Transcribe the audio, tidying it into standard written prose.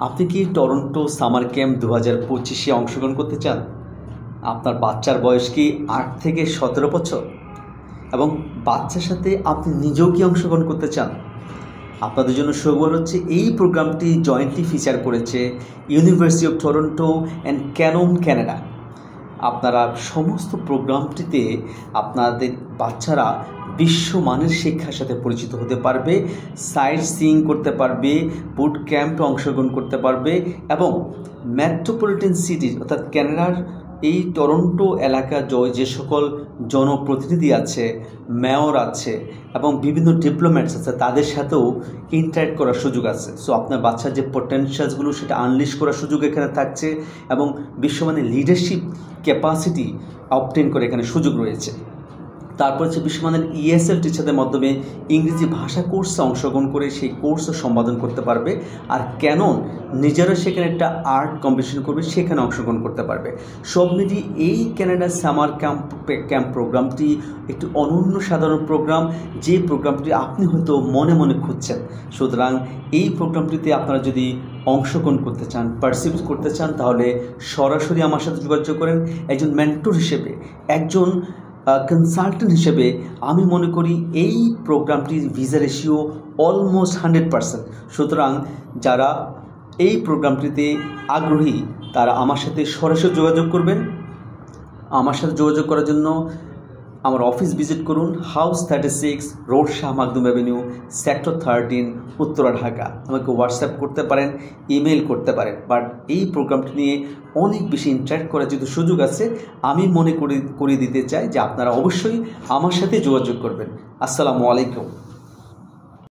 আপনি কি Toronto summer camp 2025-এ অংশগ্রহণ করতে চান? আপনার বাচ্চার বয়স কি 8 থেকে 17 বছর এবং বাচ্চার সাথে আপনি নিজেও কি অংশগ্রহণ করতে চান? আপনাদের জন্য সুখবর হচ্ছে এই প্রোগ্রামটি জয়েন্টলি ফিচার করেছে university of Toronto and Canon Canada. আপনারা সমস্ত প্রোগ্রামটিতে আপনাদের বাচ্চারা বিশ্বমানের শিক্ষার সাথে পরিচিত হতে পারবে, সাইট সিইং করতে পারবে, বুট ক্যাম্পে অংশগ্রহণ করতে পারবে এবং মেট্রোপলিটন সিটির অর্থাৎ ক্যানাডার এই টরন্টো এলাকা যে সকল জনপ্রতিনিধি আছে, মেয়র আছে এবং বিভিন্ন ডিপ্লোম্যাটস আছে, তাদের সাথেও ইন্টারেক্ট করার সুযোগ আছে। সো আপনার বাচ্চার যে পোটেনশিয়ালসগুলো সেটা আনলিশ করার সুযোগ এখানে থাকছে এবং বিশ্বমানের লিডারশিপ ক্যাপাসিটি অবটেন করে এখানে সুযোগ রয়েছে। তারপর হচ্ছে বিশ্বমানের ESL টিচারদের মাধ্যমে ইংরেজি ভাষা কোর্সে অংশগ্রহণ করে সেই কোর্সও সম্পাদন করতে পারবে। আর ক্যানন নিজেরা সেখানে একটা আর্ট কম্পিটিশন করবে, সেখানে অংশগ্রহণ করতে পারবে। সব মিলিয়ে এই ক্যানাডার সামার ক্যাম্প প্রোগ্রামটি একটি অনন্য সাধারণ প্রোগ্রাম, যে প্রোগ্রামটি আপনি হয়তো মনে মনে খুঁজছেন। সুতরাং এই প্রোগ্রামটিতে আপনারা যদি অংশগ্রহণ করতে চান, পার্টিসিপেট করতে চান, তাহলে সরাসরি আমার সাথে যোগাযোগ করেন। একজন মেন্টর হিসেবে, একজন কনসালটেন্ট হিসেবে আমি মনে করি এই প্রোগ্রামটির ভিসা রেশিও অলমোস্ট 100%। সুতরাং যারা এই প্রোগ্রামটিতে আগ্রহী তারা আমার সাথে সরাসরি যোগাযোগ করবেন। আমার সাথে যোগাযোগ করার জন্য আমার অফিস ভিজিট করুন, house 36, road Shah Makhdum avenue, sector 13, Uttara, Dhaka. আমাকে হোয়াটসঅ্যাপ করতে পারেন, ইমেল করতে পারেন। বাট এই প্রোগ্রামটি নিয়ে অনেক বেশি ইন্টারেক্ট করার যেহেতু সুযোগ আছে, আমি মনে করিয়ে দিতে চাই যে আপনারা অবশ্যই আমার সাথে যোগাযোগ করবেন। আসসালামু আলাইকুম।